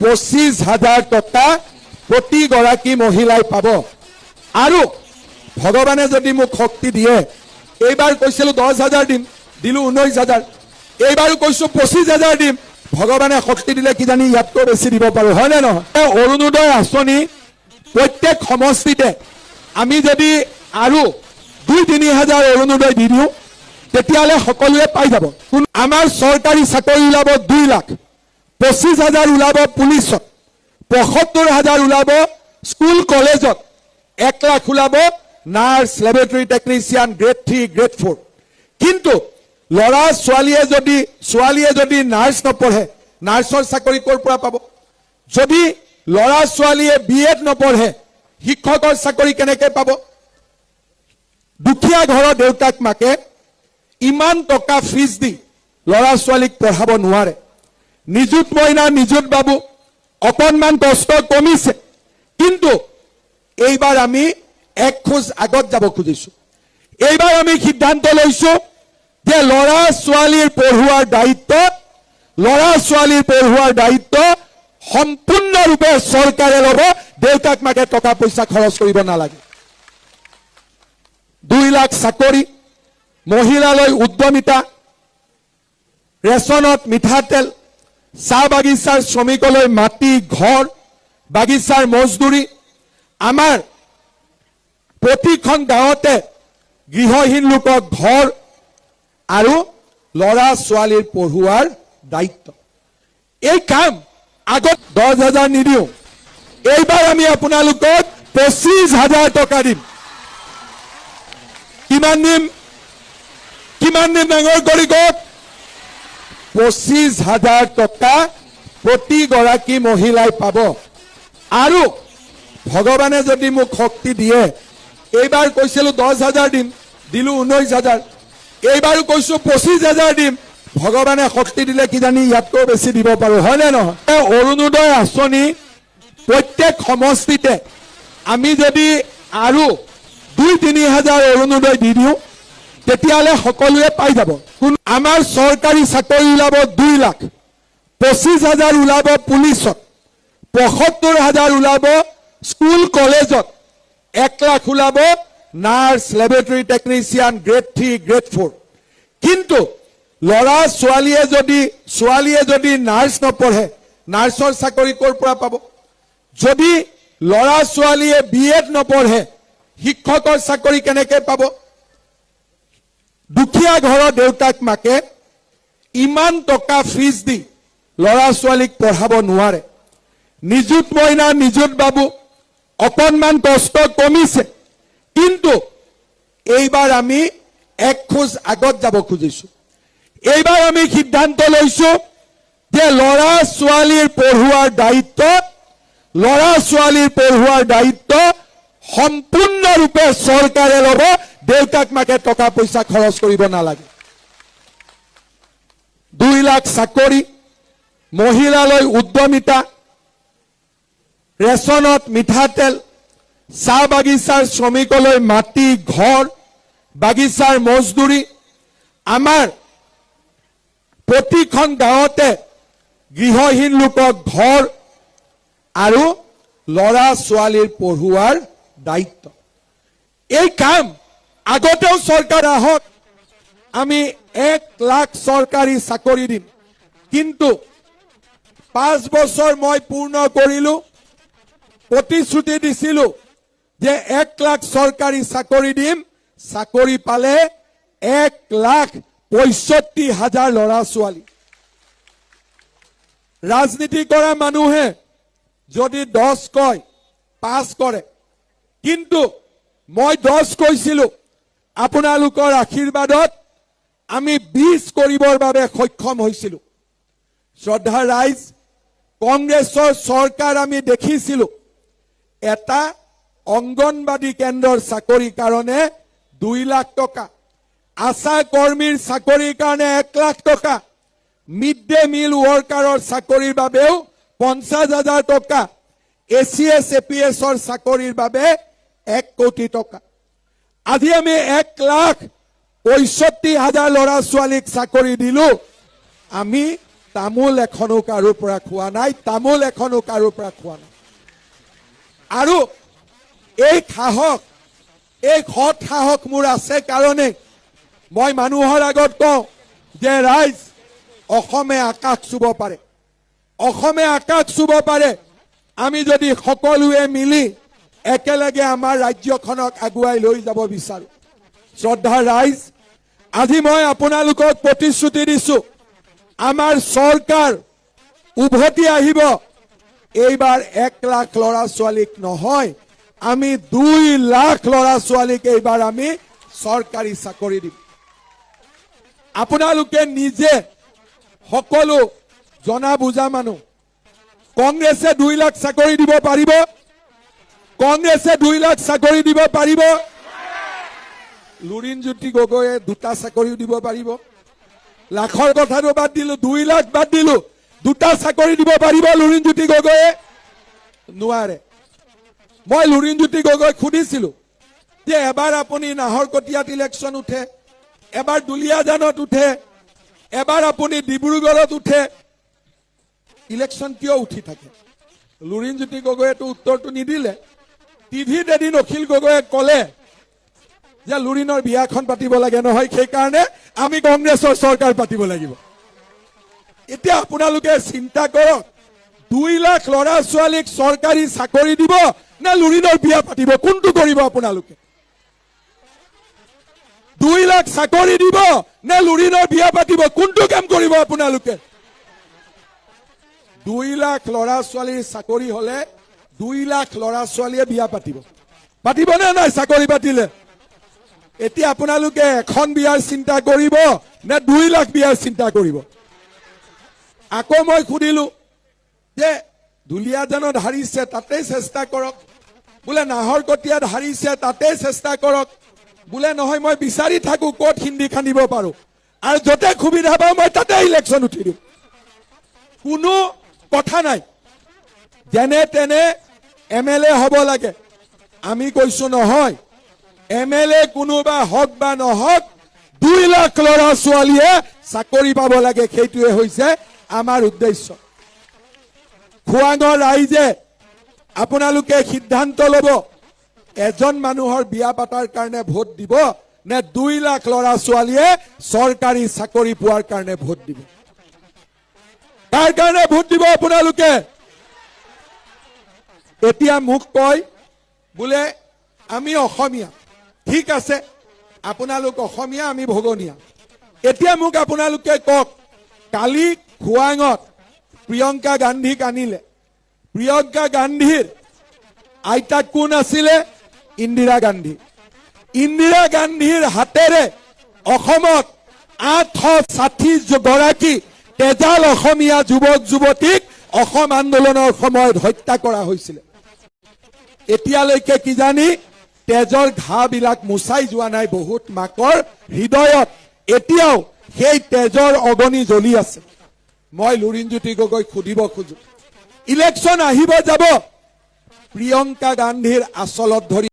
25,000 টকা প্ৰতিগৰাকী মহিলাই পাব। আৰু ভগৱানে যদি মোক শক্তি দিয়ে, এইবাৰ কৈছিলো 10,000 দিম, দিলো 19,000, এইবাৰো কৈছো 25,000 দিম। ভগৱানে শক্তি দিলে কিজানি ইয়াতকৈ বেছি দিব পাৰো, হয়নে নহয়? অৰুণোদয় আঁচনি প্ৰত্যেক সমষ্টিতে আমি যদি আৰু 2-3 হাজাৰ অৰুণোদয় দি দিওঁ, তেতিয়াহ'লে সকলোৱে পাই যাব। আমাৰ চৰকাৰী চাকৰি ওলাব 2 লাখ, 25,000 ওলাব পুলিচত, 75,000 ওলাব স্কুল কলেজত, 1 লাখ ওলাব nurse, laboratory technician, grade 3, grade 4। কিন্তু ল'ৰা ছোৱালীয়ে যদি নাৰ্ছ নপঢ়ে, নাৰ্ছৰ চাকৰি ক'ৰ পৰা পাব? যদি ল'ৰা ছোৱালীয়ে BEd নপঢ়ে, শিক্ষকৰ চাকৰি কেনেকৈ পাব? দুখীয়া ঘৰৰ দেউতাক মাকে ইমান টকা ফিজ দি ল'ৰা ছোৱালীক পঢ়াব নোৱাৰে। নিযুত মইনা, নিযুত বাবু অকণমান কষ্ট কমিছে, কিন্তু এইবাৰ আমি এক খোজ আগত যাব খুজিছো। এইবাৰ আমি সিদ্ধান্ত লৈছো যে ল'ৰা ছোৱালীৰ পঢ়ুৱাৰ দায়িত্ব সম্পূৰ্ণৰূপে চৰকাৰে ল'ব। দেউতাক মাকে টকা পইচা খৰচ কৰিব নালাগে। 2 লাখ চাকৰি, মহিলালৈ উদ্যমিতা, ৰেচনত মিঠাতেল, চাহ বাগিচাৰ শ্ৰমিকলৈ মাটি, ঘৰ, বাগিচাৰ মজদুৰি। আমাৰ প্ৰতিখন গাঁৱতে গৃহহীন লোকক ঘৰ আৰু ল'ৰা ছোৱালীৰ পঢ়ুৱাৰ দায়িত্ব। এই কাম আগত 10,000 নিদিওঁ, এইবাৰ আমি আপোনালোকক 25,000 টকা দিম। কিমান দিম ডাঙৰ কৰি কওক? 25,000 টকা প্ৰতিগৰাকী মহিলাই পাব। আৰু ভগৱানে যদি মোক শক্তি দিয়ে, এইবাৰ কৈছিলো 10,000 দিম, দিলো 19,000, এইবাৰো কৈছো 25,000 দিম। ভগৱানে শক্তি দিলে কিজানি ইয়াতকৈ বেছি দিব পাৰো, হয়নে নহয়? অৰুণোদয় আঁচনি প্ৰত্যেক সমষ্টিতে আমি যদি আৰু 2-3 হাজাৰ অৰুণোদয় দি দিওঁ, তেতিয়াহ'লে সকলোৱে পাই যাব। আমাৰ চৰকাৰী চাকৰি ওলাব 2 লাখ, 25,000 ওলাব পুলিচত, 75,000 ওলাব স্কুল কলেজত, 1 লাখ ওলাব nurse, laboratory technician, grade 3, grade 4। কিন্তু ল'ৰা ছোৱালীয়ে যদি নাৰ্ছ নপঢ়ে, নাৰ্ছৰ চাকৰি ক'ৰ পৰা পাব? যদি ল'ৰা ছোৱালীয়ে BEd নপঢ়ে, শিক্ষকৰ চাকৰি কেনেকৈ পাব? দুখীয়া ঘৰৰ দেউতাক মাকে ইমান টকা ফিজ দি ল'ৰা ছোৱালীক পঢ়াব নোৱাৰে। নিযুত মইনা, নিযুত বাবু অকণমান কষ্ট কমিছে, কিন্তু এইবাৰ আমি এক খোজ আগত যাব খুজিছো। এইবাৰ আমি সিদ্ধান্ত লৈছো যে ল'ৰা ছোৱালীৰ পঢ়ুৱাৰ দায়িত্ব সম্পূৰ্ণৰূপে চৰকাৰে ল'ব। দেউতাক মাকে টকা পইচা খৰচ কৰিব নালাগে। 2 লাখ চাকৰি, মহিলালৈ উদ্যমিতা, ৰেচনত মিঠাতেল, চাহ বাগিচাৰ শ্ৰমিকলৈ মাটি, ঘৰ, বাগিচাৰ মজদুৰি। আমাৰ প্ৰতিখন গাঁৱতে গৃহহীন লোকক ঘৰ আৰু ল'ৰা ছোৱালীৰ পঢ়ুৱাৰ দায়িত্ব। এই কাম আগতেও চৰকাৰ আহক, আমি 1 লাখ চৰকাৰী চাকৰি দিম। কিন্তু 5 বছৰ মই পূৰ্ণ কৰিলো, প্ৰতিশ্ৰুতি দিছিলো যে 1 লাখ চৰকাৰী চাকৰি দিম। চাকৰি পালে 1,65,000 ল'ৰা ছোৱালী। ৰাজনীতি কৰা মানুহে যদি 10 কয়, 5 কৰে, কিন্তু মই 10 কৈছিলো। আপোনালোকৰ আশীৰ্বাদত আমি 20 কৰিবৰ বাবে সক্ষম হৈছিলো। শ্ৰদ্ধা ৰাইজ, কংগ্ৰেছৰ চৰকাৰ আমি দেখিছিলো, এটা অংগনবাদী কেন্দ্ৰৰ চাকৰিৰ কাৰণে 2 লাখ টকা, আশা কৰ্মীৰ চাকৰিৰ কাৰণে 1 লাখ টকা, মিড ডে মিল ৱৰ্কাৰৰ চাকৰিৰ বাবেও 50,000 টকা, ACS APSৰ চাকৰিৰ বাবে 1 কোটি টকা। আজি আমি 1,65,000 ল'ৰা ছোৱালীক চাকৰি দিলো। আমি তামোল এখনো কাৰো পৰা খোৱা নাই, তামোল এখনো কাৰো পৰা খোৱা নাই। আৰু এই সাহস, এই সৎ সাহস মোৰ আছে কাৰণে মই মানুহৰ আগত কওঁ যে ৰাইজ, অসমে আকাশ চুব পাৰে, অসমে আকাশ চুব পাৰে। আমি যদি সকলোৱে মিলি একেলগে আমাৰ ৰাজ্যখনক আগুৱাই লৈ যাব বিচাৰো। শ্ৰদ্ধাৰ ৰাইজ, আজি মই আপোনালোকক প্ৰতিশ্ৰুতি দিছো, আমাৰ চৰকাৰ উভতি আহিব। এইবাৰ 1 লাখ ল'ৰা ছোৱালীক নহয়, আমি 2 লাখ ল'ৰা ছোৱালীক এইবাৰ আমি চৰকাৰী চাকৰি দিম। আপোনালোকে নিজে সকলো জনা বুজা মানুহ, কংগ্ৰেছে 2 লাখ চাকৰি দিব পাৰিব? কংগ্ৰেছে 2 লাখ চাকৰি দিব পাৰিব? লুৰিণজ্যোতি গগৈয়ে 2টা চাকৰিও দিব পাৰিব? লাখৰ কথাটো বাদ দিলো, 2 লাখ বাদ দিলো, 2টা চাকৰি দিব পাৰিব লুৰিণজ্যোতি গগৈয়ে? নোৱাৰে। মই লুৰিণজ্যোতি গগৈক সুধিছিলো যে এবাৰ আপুনি নাহৰকটীয়াত ইলেকশ্যন উঠে, এবাৰ দুলীয়াজানত উঠে, এবাৰ আপুনি ডিব্ৰুগড়ত উঠে, ইলেকশ্যন কিয় উঠি থাকে? লুৰিণজ্যোতি গগৈয়েতো উত্তৰটো নিদিলে। টিভিত এদিন অখিল গগৈয়ে ক'লে যে লুৰিণৰ বিয়াখন পাতিব লাগে নহয়, সেইকাৰণে আমি কংগ্ৰেছৰ চৰকাৰ পাতিব লাগিব। এতিয়া আপোনালোকে চিন্তা কৰক, 2 লাখ ল'ৰা ছোৱালীক চৰকাৰী চাকৰি দিব নে লুৰিণৰ বিয়া পাতিব? কোনটো কৰিব আপোনালোকে? 2 লাখ চাকৰি দিব নে লুৰিণৰ বিয়া পাতিব? কোনটো কাম কৰিব আপোনালোকে? 2 লাখ ল'ৰা ছোৱালীৰ চাকৰি হলে 2 লাখ ল'ৰা ছোৱালীয়ে বিয়া পাতিব। পাতিব নে নাই চাকৰি পাতিলে? এতিয়া আপোনালোকে এখন বিয়াৰ চিন্তা কৰিব নে 2 লাখ বিয়াৰ চিন্তা কৰিব? আকৌ মই সুধিলো যে দুলীয়াজানত হাৰিছে তাতেই চেষ্টা কৰক, বোলে নাহৰকটীয়াত হাৰিছে তাতেই চেষ্টা কৰক, বোলে নহয় মই বিচাৰি থাকো ক'ত হিন্দী খান্দিব পাৰো, আৰু য'তে সুবিধা পাওঁ মই তাতে ইলেকশ্যন উঠি দিওঁ। কোনো কথা নাই, যেনে তেনে MLA হ'ব লাগে। আমি কৈছো নহয়, MLA কোনোবা হওক বা নহওক, 2 লাখ ল'ৰা ছোৱালীয়ে চাকৰি পাব লাগে, সেইটোৱে হৈছে আমাৰ উদ্দেশ্য। খোৱাঙৰ ৰাইজে আপোনালোকে সিদ্ধান্ত ল'ব, এজন মানুহৰ বিয়া পাতাৰ কাৰণে ভোট দিব নে 2 লাখ ল'ৰা ছোৱালীয়ে চৰকাৰী চাকৰি পোৱাৰ কাৰণে ভোট দিব? কাৰ কাৰণে ভোট দিব আপোনালোকে? এতিয়া মোক কয় বোলে আমি অসমীয়া, ঠিক আছে, আপোনালোক অসমীয়া, আমি ভগনীয়া। এতিয়া মোক আপোনালোকে কওক, কালি খোৱাঙত প্ৰিয়ংকা গান্ধীক আনিলে, প্ৰিয়ংকা গান্ধীৰ আইতাক কোন আছিলে? ইন্দিৰা গান্ধী। ইন্দিৰা গান্ধীৰ হাতেৰে অসমত 860 গৰাকী তেজাল অসমীয়া যুৱক যুৱতীক অসম আন্দোলনৰ সময়ত হত্যা কৰা হৈছিল। এতিয়ালৈকে কিজানি তেজৰ ঘাঁবিলাক মুচাই যোৱা নাই বহুত মাকৰ হৃদয়ত, এতিয়াও সেই তেজৰ অগনি জ্বলি আছে। মই লুৰিণজ্যোতি গগৈক সুধিব খোজো, ইলেকশ্যন আহিব যাব, প্ৰিয়ংকা গান্ধীৰ আচলত ধৰি